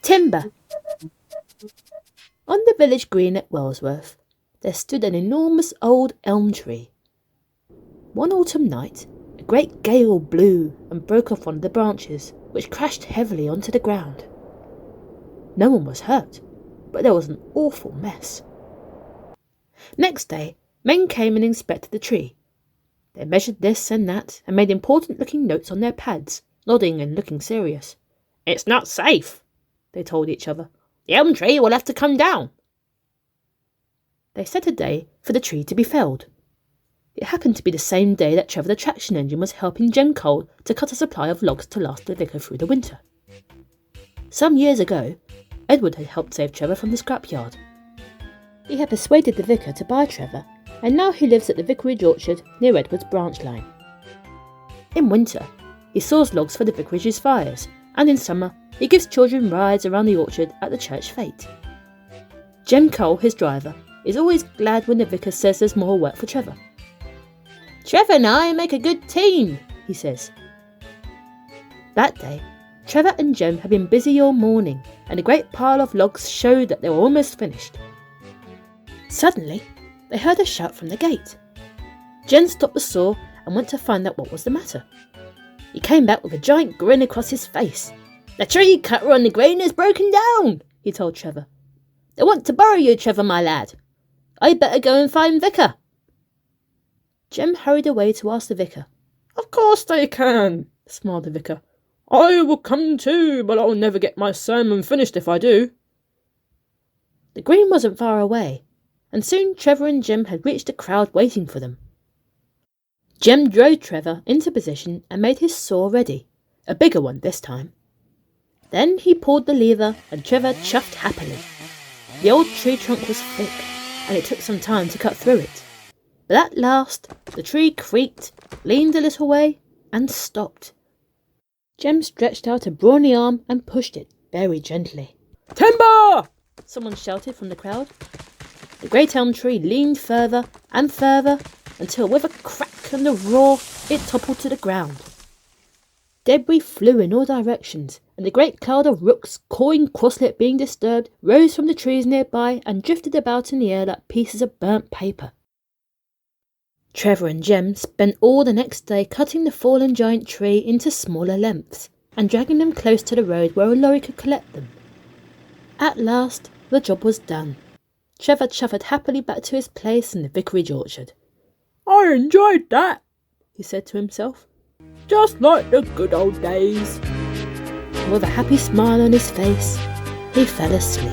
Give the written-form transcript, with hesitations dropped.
Timber. On the village green at Wellsworth, there stood an enormous old elm tree. One autumn night, a great gale blew and broke off one of the branches, which crashed heavily onto the ground. No one was hurt, but there was an awful mess. Next day, men came and inspected the tree. They measured this and that and made important-looking notes on their pads, nodding and looking serious. "It's not safe," they told each other. "The elm tree will have to come down." They set a day for the tree to be felled. It happened to be the same day that Trevor the traction engine was helping Jem Cole to cut a supply of logs to last the vicar through the winter. Some years ago, Edward had helped save Trevor from the scrapyard. He had persuaded the vicar to buy Trevor, and now he lives at the vicarage orchard near Edward's branch line. In winter, he saws logs for the vicarage's fires, and in summer, he gives children rides around the orchard at the church fete. Jem Cole, his driver, is always glad when the vicar says there's more work for Trevor. "Trevor and I make a good team," he says. That day, Trevor and Jem had been busy all morning, and a great pile of logs showed that they were almost finished. Suddenly, they heard a shout from the gate. Jem stopped the saw and went to find out what was the matter. He came back with a giant grin across his face. "The tree cutter on the green is broken down," he told Trevor. "They want to borrow you, Trevor, my lad. I'd better go and find Vicar." Jem hurried away to ask the vicar. "Of course they can," smiled the vicar. "I will come too, but I'll never get my sermon finished if I do." The green wasn't far away, and soon Trevor and Jem had reached the crowd waiting for them. Jem drove Trevor into position and made his saw ready, a bigger one this time. Then he pulled the lever and Trevor chuffed happily. The old tree trunk was thick, and it took some time to cut through it. But at last, the tree creaked, leaned a little way, and stopped. Jem stretched out a brawny arm and pushed it very gently. "Timber!" someone shouted from the crowd. The great elm tree leaned further and further until with a crack and a roar it toppled to the ground. Debris flew in all directions, and a great cloud of rooks, cawing crossly at being disturbed, rose from the trees nearby and drifted about in the air like pieces of burnt paper. Trevor and Jem spent all the next day cutting the fallen giant tree into smaller lengths and dragging them close to the road where a lorry could collect them. At last, the job was done. Trevor chuffed happily back to his place in the vicarage orchard. "I enjoyed that," he said to himself. "Just like the good old days." And with a happy smile on his face, he fell asleep.